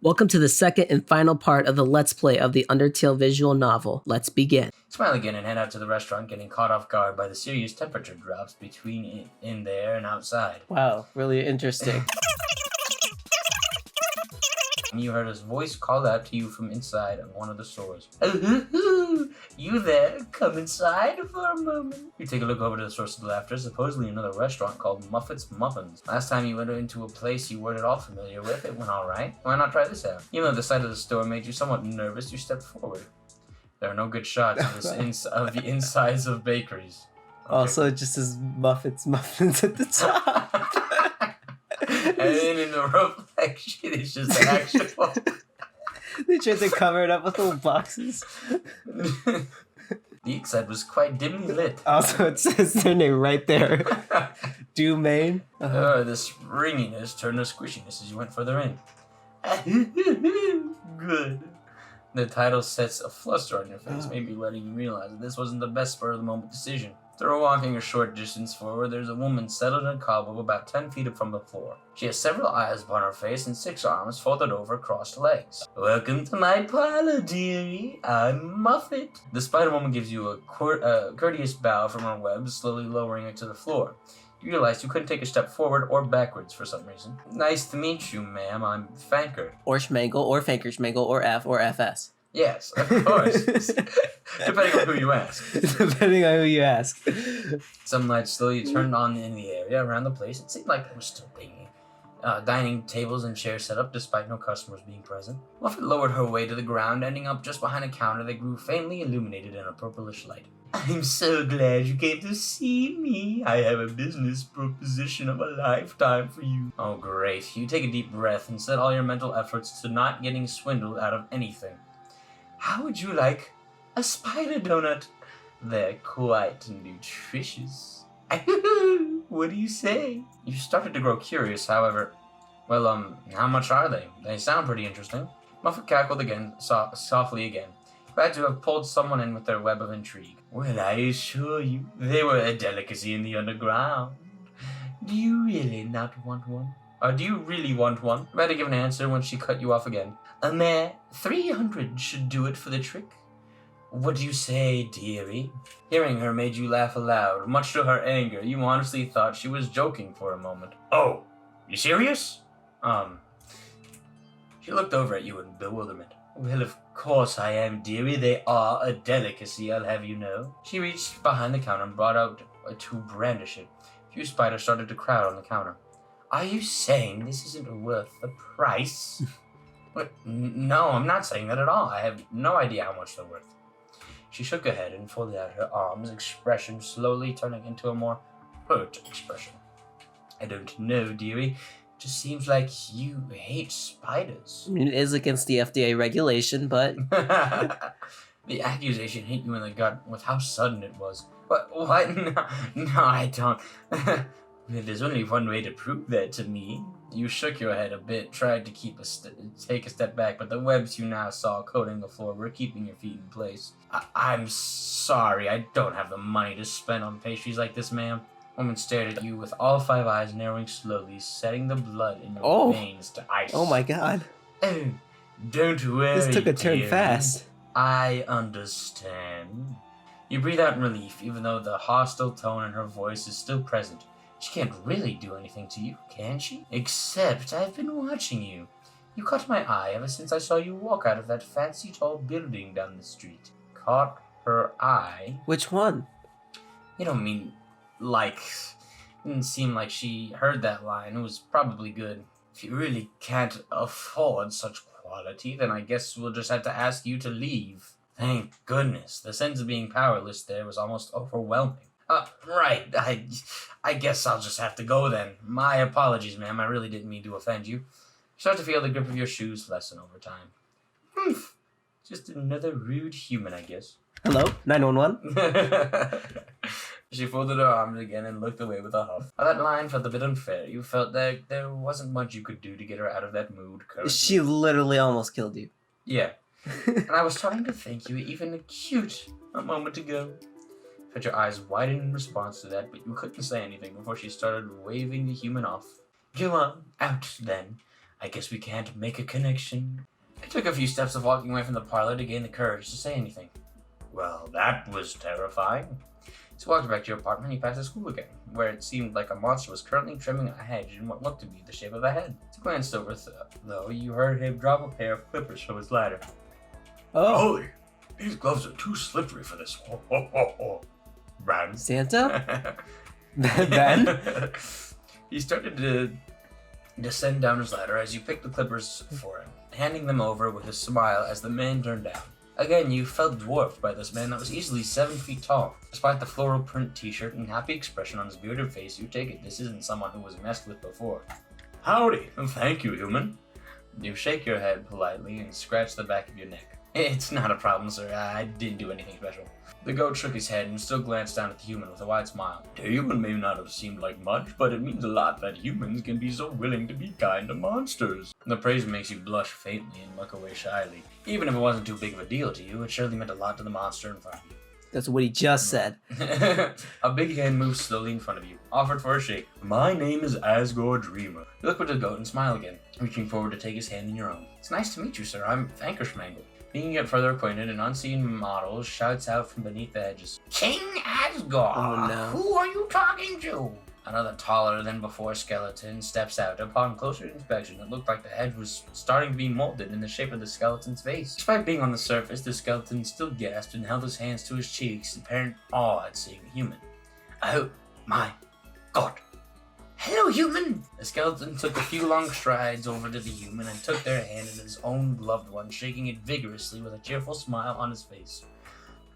Welcome to the second and final part of the Let's Play of the Undertale visual novel. Let's begin. Smile again and head out to the restaurant, getting caught off guard by the serious temperature drops between in there and outside. Wow, really interesting. You heard his voice call out to you from inside of one of the stores. You there? Come inside for a moment. You take a look over to the source of the laughter, supposedly another restaurant called Muffet's Muffins. Last time you went into a place you weren't at all familiar with, it went alright. Why not try this out? Even though the sight of the store made you somewhat nervous, you stepped forward. There are no good shots of the insides of bakeries. Okay. Also, it just says Muffet's Muffins at the top. And then in the reflection, it's just actual. They tried to cover it up with little boxes. The inside was quite dimly lit. Also, it says their name right there. Domain. The springiness turned to squishiness as you went further in. Good. The title sets a fluster on your face, maybe letting you realize that this wasn't the best spur-of-the-moment decision. Through walking a short distance forward, there's a woman settled in a cobweb about 10 feet from the floor. She has several eyes upon her face and 6 arms folded over crossed legs. Welcome to my parlor, dearie. I'm Muffet. The spider woman gives you a courteous bow from her web, slowly lowering it to the floor. You realized you couldn't take a step forward or backwards for some reason. Nice to meet you, ma'am. I'm Fanker. Or Schmangle, or Fankerschmangle, or F, or FS. Yes, of course. Depending on who you ask. Depending on who you ask. Some lights slowly turned on in the area around the place. It seemed like there was still dining tables and chairs set up despite no customers being present. Muffet lowered her way to the ground, ending up just behind a counter that grew faintly illuminated in a purplish light. I'm so glad you came to see me. I have a business proposition of a lifetime for you. Oh, great. You take a deep breath and set all your mental efforts to not getting swindled out of anything. How would you like a spider donut? They're quite nutritious. What do you say? You started to grow curious, however. Well, how much are they? They sound pretty interesting. Muffet cackled again, softly again, glad to have pulled someone in with their web of intrigue. Well, I assure you, they were a delicacy in the underground. Do you really not want one? Do you really want one? You had to give an answer when she cut you off again. Meh, 300 should do it for the trick. What do you say, dearie? Hearing her made you laugh aloud. Much to her anger, you honestly thought she was joking for a moment. Oh, you serious? She looked over at you in bewilderment. Well, of course I am, dearie. They are a delicacy, I'll have you know. She reached behind the counter and brought out to brandish it. A few spiders started to crowd on the counter. Are you saying this isn't worth the price? No, I'm not saying that at all. I have no idea how much they're worth. She shook her head and folded out her arms, expression slowly turning into a more hurt expression. I don't know, dearie. It just seems like you hate spiders. I mean, it is against the FDA regulation, but... The accusation hit you in the gut with how sudden it was. What? No, I don't. There's only one way to prove that to me. You shook your head a bit, tried to take a step back, but the webs you now saw coating the floor were keeping your feet in place. I'm sorry, I don't have the money to spend on pastries like this, ma'am. Woman stared at you with all 5 eyes narrowing slowly, setting the blood in your veins to ice. Oh my god. Oh, don't worry, this took a turn fast. I understand. You breathe out in relief, even though the hostile tone in her voice is still present. She can't really do anything to you, can she? Except I've been watching you. You caught my eye ever since I saw you walk out of that fancy tall building down the street. Caught her eye? Which one? You don't mean, like... Didn't seem like she heard that line. It was probably good. If you really can't afford such quality, then I guess we'll just have to ask you to leave. Thank goodness. The sense of being powerless there was almost overwhelming. Right. I guess I'll just have to go then. My apologies, ma'am. I really didn't mean to offend you. Start to feel the grip of your shoes lessen over time. Humph. Just another rude human, I guess. Hello? 911? She folded her arms again and looked away with a huff. That line felt a bit unfair. You felt that there wasn't much you could do to get her out of that mood currently. She literally almost killed you. Yeah. And I was trying to think you were even cute a moment ago. Felt your eyes widen in response to that, but you couldn't say anything before she started waving the human off. Go on, out then. I guess we can't make a connection. It took a few steps of walking away from the parlor to gain the courage to say anything. Well, that was terrifying. As you walked back to your apartment, you passed the school again, where it seemed like a monster was currently trimming a hedge in what looked to be the shape of a head. As you glanced over, though, you heard him drop a pair of clippers from his ladder. Oh. Holy, these gloves are too slippery for this. Ho, ho, ho, ho. Ran. Santa? Ben? He started to descend down his ladder as you picked the clippers for him, handing them over with a smile as the man turned down. Again, you felt dwarfed by this man that was easily 7 feet tall. Despite the floral print t-shirt and happy expression on his bearded face, you take it this isn't someone who was messed with before. Howdy, and thank you, human. You shake your head politely and scratch the back of your neck. It's not a problem, sir. I didn't do anything special. The goat shook his head and still glanced down at the human with a wide smile. The human may not have seemed like much, but it means a lot that humans can be so willing to be kind to monsters. The praise makes you blush faintly and look away shyly. Even if it wasn't too big of a deal to you, it surely meant a lot to the monster in front of you. That's what he just said. A big hand moves slowly in front of you, offered for a shake. My name is Asgore Dreamer. You look at the goat and smile again, reaching forward to take his hand in your own. It's nice to meet you, sir. I'm Vankerschmangle. Being yet further acquainted, an unseen model shouts out from beneath the hedges. King Asgore! Oh, no. Who are you talking to? Another taller than before skeleton steps out. Upon closer inspection, it looked like the hedge was starting to be molded in the shape of the skeleton's face. Despite being on the surface, the skeleton still gasped and held his hands to his cheeks in apparent awe at seeing a human. Oh my god. Hello, human! The skeleton took a few long strides over to the human and took their hand in his own loved one, shaking it vigorously with a cheerful smile on his face.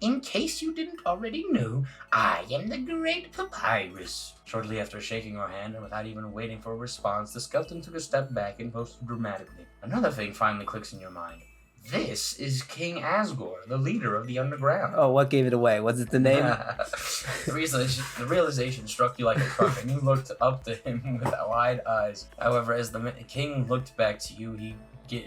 In case you didn't already know, I am the Great Papyrus. Shortly after shaking her hand and without even waiting for a response, the skeleton took a step back and posed dramatically. Another thing finally clicks in your mind. This is King Asgore, the leader of the underground. Oh, what gave it away? Was it the name? The realization struck you like a truck, and you looked up to him with wide eyes. However, as the king looked back to you, he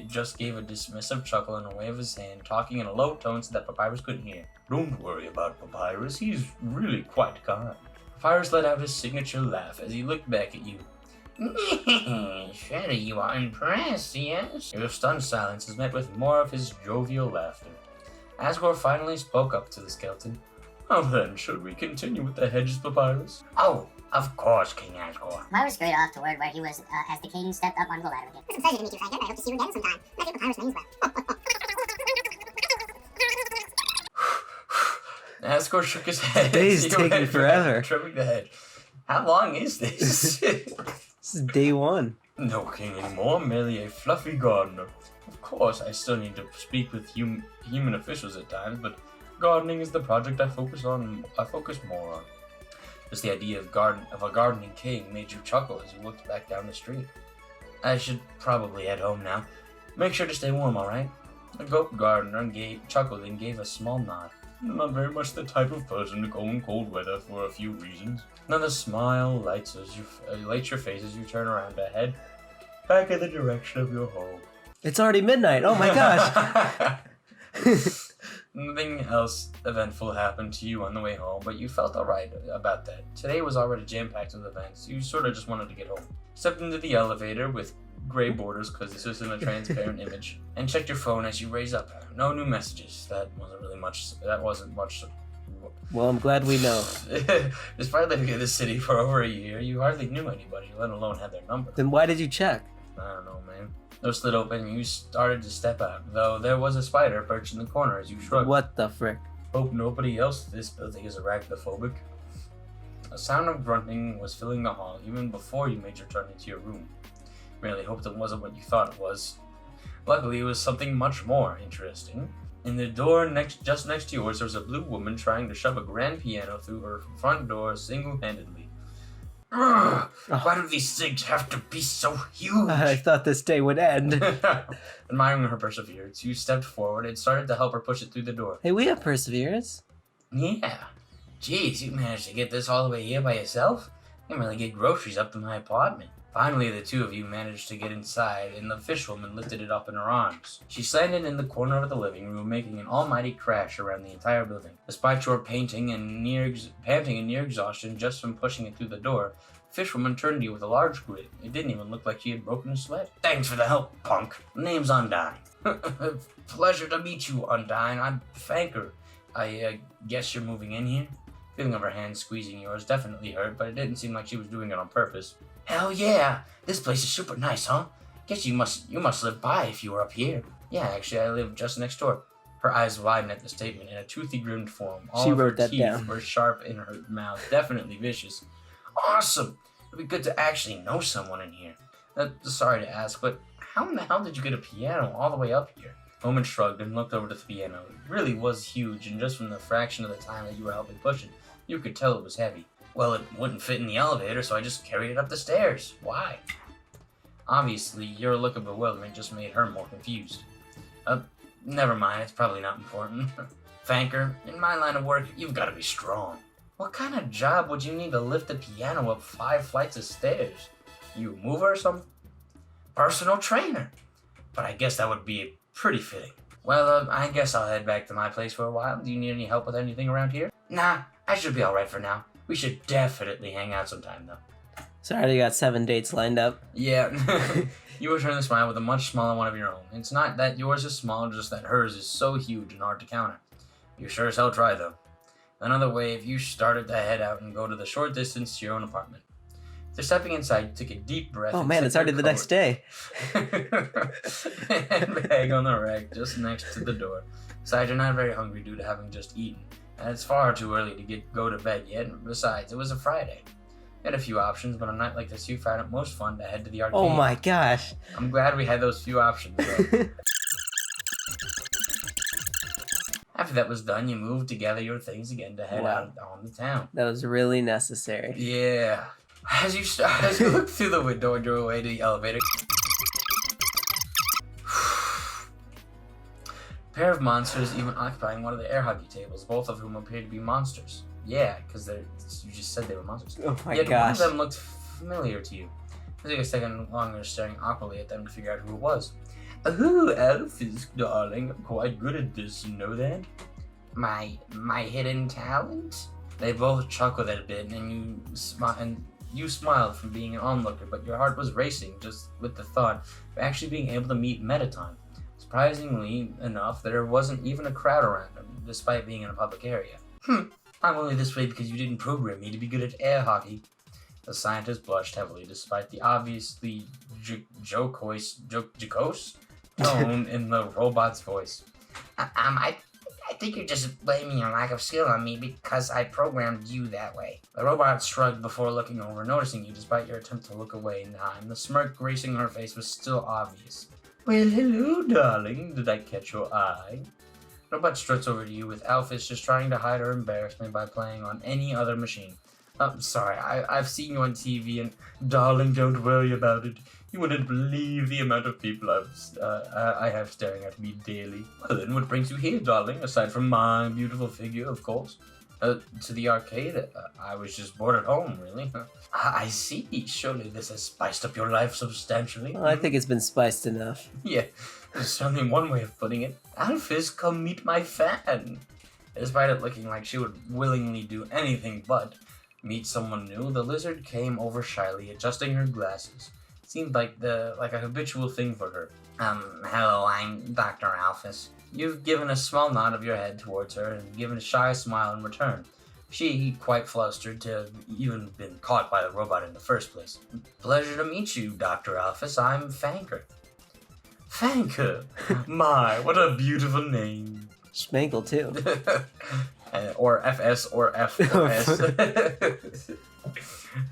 just gave a dismissive chuckle and a wave of his hand, talking in a low tone so that Papyrus couldn't hear. Don't worry about Papyrus, he's really quite kind. Papyrus let out his signature laugh as he looked back at you. Surely you are impressed, yes? Your stunned silence is met with more of his jovial laughter. Asgore finally spoke up to the skeleton. Well then, should we continue with the hedges, Papyrus? Oh, of course, King Asgore. Papyrus scurried off toward where he was as the king stepped up onto the ladder again. It's a pleasure to meet you, Faggot. I hope to see you again sometime. Not if Papyrus means well. Asgore shook his head. Day's taking forever. Trimming the hedge. How long is this? This is day one. No king anymore, merely a fluffy gardener. Of course, I still need to speak with human officials at times, but gardening is the project I focus more on. Just the idea of a gardening king made you chuckle as you looked back down the street. I should probably head home now. Make sure to stay warm, alright? The goat gardener chuckled and gave a small nod. I'm not very much the type of person to go in cold weather for a few reasons. Another smile lights your face as you turn around to head back in the direction of your home. It's already midnight. Oh my gosh. Nothing else eventful happened to you on the way home, but you felt alright about that. Today was already jam-packed with events. You sort of just wanted to get home. Stepped into the elevator with gray borders because this isn't a transparent image, and checked your phone as you raise up. No new messages. That wasn't much. Well, I'm glad we know. Despite living in this city for over a year, you hardly knew anybody, let alone had their number. Then why did you check? I don't know, man. Door slid open and you started to step out, though there was a spider perched in the corner as you shrugged. What the frick? Hope nobody else in this building is arachnophobic. A sound of grunting was filling the hall even before you made your turn into your room. Really hoped it wasn't what you thought it was. Luckily, it was something much more interesting. In the door just next to yours, there was a blue woman trying to shove a grand piano through her front door single-handedly. Ugh, why do these things have to be so huge? I thought this day would end. Admiring her perseverance, you stepped forward and started to help her push it through the door. Hey, we have perseverance. Yeah. Jeez, you managed to get this all the way here by yourself? I can really get groceries up to my apartment. Finally, the two of you managed to get inside, and the fishwoman lifted it up in her arms. She landed in the corner of the living room, making an almighty crash around the entire building. Despite your panting and near exhaustion just from pushing it through the door, Fishwoman turned to you with a large grin. It didn't even look like she had broken a sweat. Thanks for the help, punk. Name's Undyne. Pleasure to meet you, Undyne. I'm Fanker. I guess you're moving in here? Feeling of her hand squeezing yours definitely hurt, but it didn't seem like she was doing it on purpose. Hell yeah! This place is super nice, huh? Guess you must live by if you were up here. Yeah, actually, I live just next door. Her eyes widened at the statement in a toothy grimmed form. All She of her wrote that teeth down. were sharp in her mouth, definitely vicious. Awesome! It'd be good to actually know someone in here. Sorry to ask, but how in the hell did you get a piano all the way up here? Woman shrugged and looked over to the piano. It really was huge, and just from the fraction of the time that you were helping push it, you could tell it was heavy. Well, it wouldn't fit in the elevator, so I just carried it up the stairs. Why? Obviously, your look of bewilderment just made her more confused. Never mind, it's probably not important. Fanker, in my line of work, you've got to be strong. What kind of job would you need to lift a piano up 5 flights of stairs? You a mover or something? Personal trainer. But I guess that would be pretty fitting. Well, I guess I'll head back to my place for a while. Do you need any help with anything around here? Nah, I should be alright for now. We should definitely hang out sometime, though. So I already got 7 dates lined up. Yeah, you return the smile with a much smaller one of your own. It's not that yours is small, just that hers is so huge and hard to counter. You sure as hell try, though. Another wave, you started to head out and go to the short distance to your own apartment. After stepping inside, you took a deep breath. Oh and man, took it's already your the next day. Handbag on the rack just next to the door. Besides, you're not very hungry due to having just eaten. And it's far too early to go to bed yet. And besides, it was a Friday. You had a few options, but on a night like this, you found it most fun to head to the arcade. Oh my gosh. I'm glad we had those few options, though. After that was done, you moved to gather your things again to head out on the town. That was really necessary. Yeah. As you look through the window on your way to the elevator, a pair of monsters even occupying one of the air hockey tables, both of whom appeared to be monsters. Yeah, because you just said they were monsters. Oh my Yet gosh. one of them looked familiar to you. It took a second longer staring awkwardly at them to figure out who it was. Ooh, Elphys, darling, I'm quite good at this, you know that? My hidden talent? They both chuckled a bit, and you smiled from being an onlooker, but your heart was racing just with the thought of actually being able to meet Mettaton. Surprisingly enough, there wasn't even a crowd around them, despite being in a public area. I'm only this way because you didn't program me to be good at air hockey. The scientist blushed heavily, despite the obviously jocose tone in the robot's voice. I think you're just blaming your lack of skill on me because I programmed you that way. The robot shrugged before looking over, noticing you despite your attempt to look away in time. The smirk gracing her face was still obvious. Well, hello, darling. Did I catch your eye? The robot struts over to you with Alphys just trying to hide her embarrassment by playing on any other machine. I'm sorry, I've seen you on TV, and darling, don't worry about it. You wouldn't believe the amount of people I have staring at me daily. Well then, what brings you here, darling, aside from my beautiful figure, of course? To the arcade? I was just bored at home, really. I see. Surely this has spiced up your life substantially. Well, I think it's been spiced enough. Yeah, there's certainly one way of putting it. Alphys, come meet my fan. Despite it looking like she would willingly do anything but meet someone new, the lizard came over shyly, adjusting her glasses. It seemed like a habitual thing for her. Hello, I'm Dr. Alphys. You've given a small nod of your head towards her and given a shy smile in return. She, quite flustered to have even been caught by the robot in the first place. Pleasure to meet you, Dr. Alphys. I'm Fanker. Fanker? My, what a beautiful name. Schmangle, too. Or FS or FS.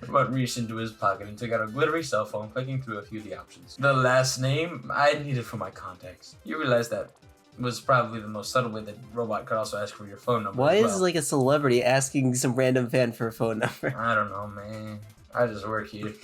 Robot reached into his pocket and took out a glittery cell phone, clicking through a few of the options. The last name? I need it for my contacts. You realize that was probably the most subtle way that robot could also ask for your phone number. Why as is well. like a celebrity asking some random fan for a phone number? I don't know, man. I just work here.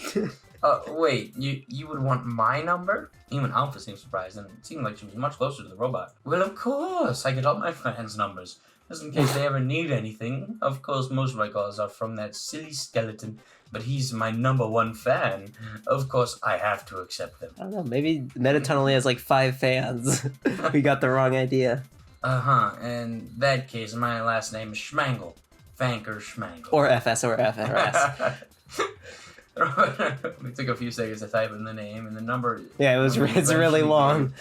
Wait, you would want my number? Even Alpha seemed surprised, and it seemed like she was much closer to the robot. Well, of course, I get all my fans' numbers, just in case they ever need anything. Of course, most of my calls are from that silly skeleton, but he's my #1 fan. Of course, I have to accept them. I don't know, maybe Mettaton only has like 5 fans. We got the wrong idea. In that case, my last name is Schmangle. Fanker Schmangle. Or FS or FRS. It took a few seconds to type in the name and the number. Yeah, it's really long.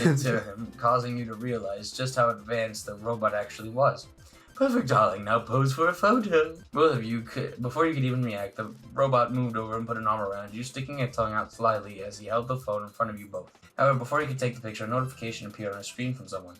Into him, causing you to realize just how advanced the robot actually was. Perfect, darling. Now pose for a photo. Both of you could, before you could even react, the robot moved over and put an arm around you, sticking a tongue out slyly as he held the phone in front of you both. However, before you could take the picture, a notification appeared on a screen from someone.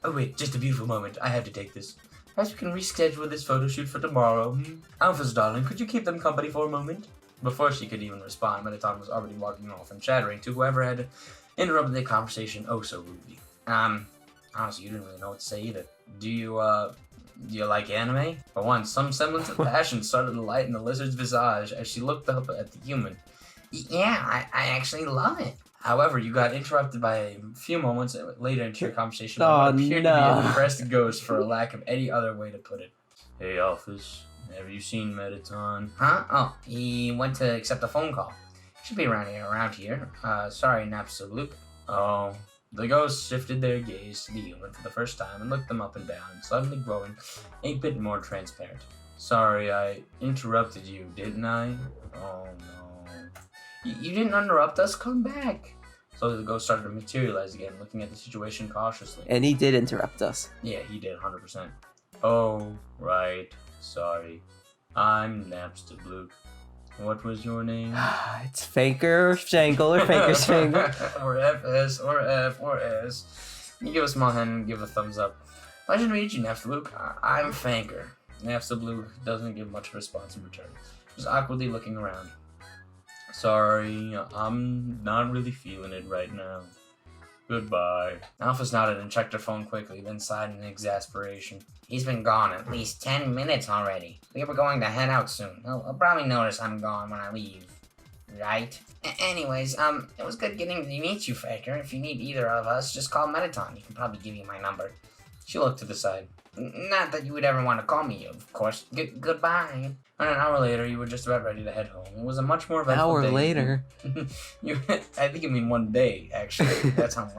Oh wait, just a beautiful moment. I have to take this. Perhaps we can reschedule this photo shoot for tomorrow. Alphas, darling, could you keep them company for a moment? Before she could even respond, Mettaton was already walking off and chattering to whoever had interrupted the conversation oh so rudely. Honestly, you didn't really know what to say either. Do you like anime? For once, some semblance of passion started to light in the lizard's visage as she looked up at the human. Yeah, I actually love it. However, you got interrupted by a few moments later into your conversation by what appeared to be a depressed ghost for a lack of any other way to put it. Hey, Alphys, have you seen Mettaton? Huh? Oh, he went to accept a phone call. Should be around here. Sorry, Napstablook. Oh. The ghost shifted their gaze to the human for the first time and looked them up and down, suddenly growing a bit more transparent. Sorry, I interrupted you, didn't I? Oh no. You didn't interrupt us? Come back. Slowly the ghost started to materialize again, looking at the situation cautiously. And he did interrupt us. Yeah, he did, 100%. Oh, right. Sorry. I'm Napstablook. What was your name? It's Faker Shangle or Faker Shangle. Or FS or F or S. You give a small hand and give a thumbs up. Pleasure to meet you, Napstablook. I'm Fanker. Napstablook doesn't give much response in return, just awkwardly looking around. Sorry, I'm not really feeling it right now. Goodbye. Alphys nodded and checked her phone quickly, then sighed in exasperation. He's been gone at least 10 minutes already. We were going to head out soon. He'll probably notice I'm gone when I leave. Right? Anyways, it was good getting to meet you, Faker. If you need either of us, just call Mettaton. He can probably give you my number. She looked to the side. Not that you would ever want to call me, of course. Goodbye. And an hour later, you were just about ready to head home. It was a much more eventful day. Hour later? I think you mean one day, actually. That's how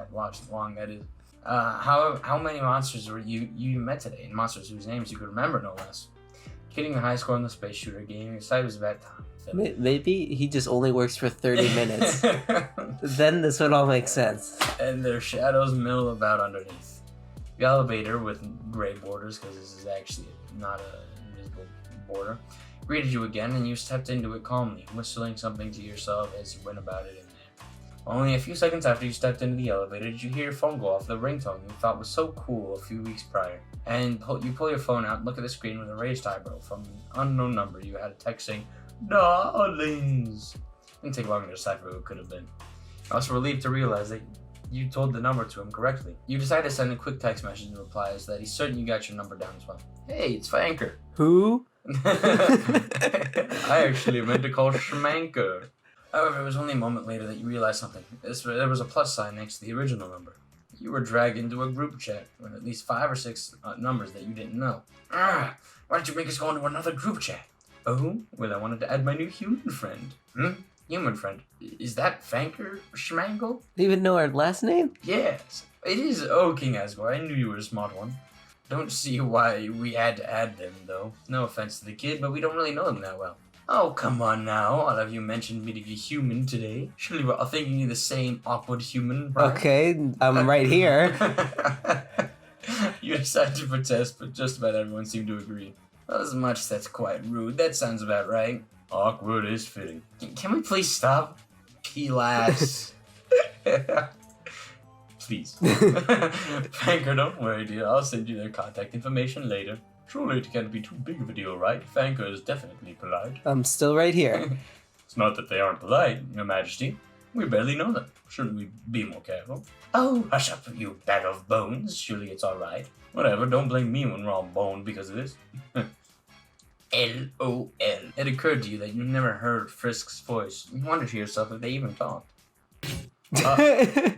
long that is. How many monsters were you met today? And monsters whose names you could remember, no less. Getting the high score on the space shooter game, excited was about time. Maybe he just only works for 30 minutes. Then this would all make sense. And their shadows mill about underneath. The elevator, with gray borders, because this is actually not a invisible border, greeted you again, and you stepped into it calmly, whistling something to yourself as you went about it in there. Only a few seconds after you stepped into the elevator did you hear your phone go off the ringtone you thought was so cool a few weeks prior. And you pull your phone out and look at the screen with a raised eyebrow from an unknown number. You had a text saying, "Darlings." It didn't take long to decipher who it could have been. I was relieved to realize that you told the number to him correctly. You decided to send a quick text message in reply as that he's certain you got your number down as well. Hey, it's Fanker. Who? I actually meant to call Schmanker. However, it was only a moment later that you realized something. There was a plus sign next to the original number. You were dragged into a group chat with at least 5 or 6 numbers that you didn't know. Why did you make us go into another group chat? Oh, well, I wanted to add my new human friend. Human friend. Is that Fanker Schmangle? Do you even know our last name? Yes. It is King Asgore. I knew you were a smart one. Don't see why we had to add them, though. No offense to the kid, but we don't really know them that well. Oh, come on now. All of you mentioned me to be human today. Surely we're all thinking you're the same awkward human, right? Okay, I'm right here. You decided to protest, but just about everyone seemed to agree. Not as much, that's quite rude. That sounds about right. Awkward is fitting. Can we please stop? P-lass. Please. Fanker, don't worry, dear. I'll send you their contact information later. Surely it can't be too big of a deal, right? Fanker is definitely polite. I'm still right here. It's not that they aren't polite, Your Majesty. We barely know them. Shouldn't we be more careful? Oh, hush up, you bag of bones. Surely it's all right. Whatever, don't blame me when we're all boned because of this. LOL. It occurred to you that you never heard Frisk's voice. You wondered to yourself if they even talked. I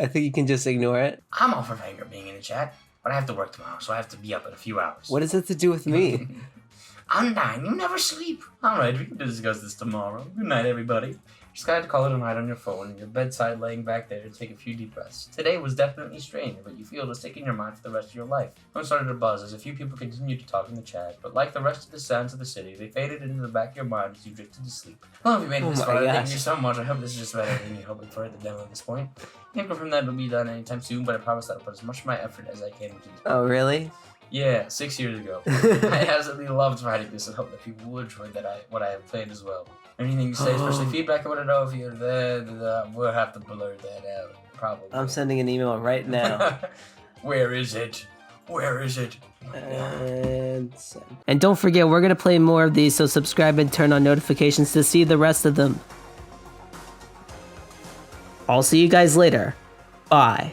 think you can just ignore it. I'm all for Fanker being in the chat, but I have to work tomorrow, so I have to be up in a few hours. What does that to do with me? Undyne, you never sleep. Alright, we can discuss this tomorrow. Good night, everybody. Just gotta call it a night on your phone and your bedside laying back there to take a few deep breaths. Today was definitely strange, but you feel it'll stick in your mind for the rest of your life. Phone started to buzz as a few people continued to talk in the chat, but like the rest of the sounds of the city, they faded into the back of your mind as you drifted to sleep. Well, if you made it this far, thank you so much. I hope this is just about everything you're hoping for at the demo at this point. I can't confirm that it'll be done anytime soon, but I promise that I'll put as much of my effort as I can into this. Oh, really? Yeah, 6 years ago. I absolutely loved writing this and hope that people would enjoy what I have played as well. Anything you say, especially feedback, I want to know if you're there. We'll have to blur that out, probably. I'm sending an email right now. Where is it? Where is it? And don't forget, we're going to play more of these, so subscribe and turn on notifications to see the rest of them. I'll see you guys later. Bye.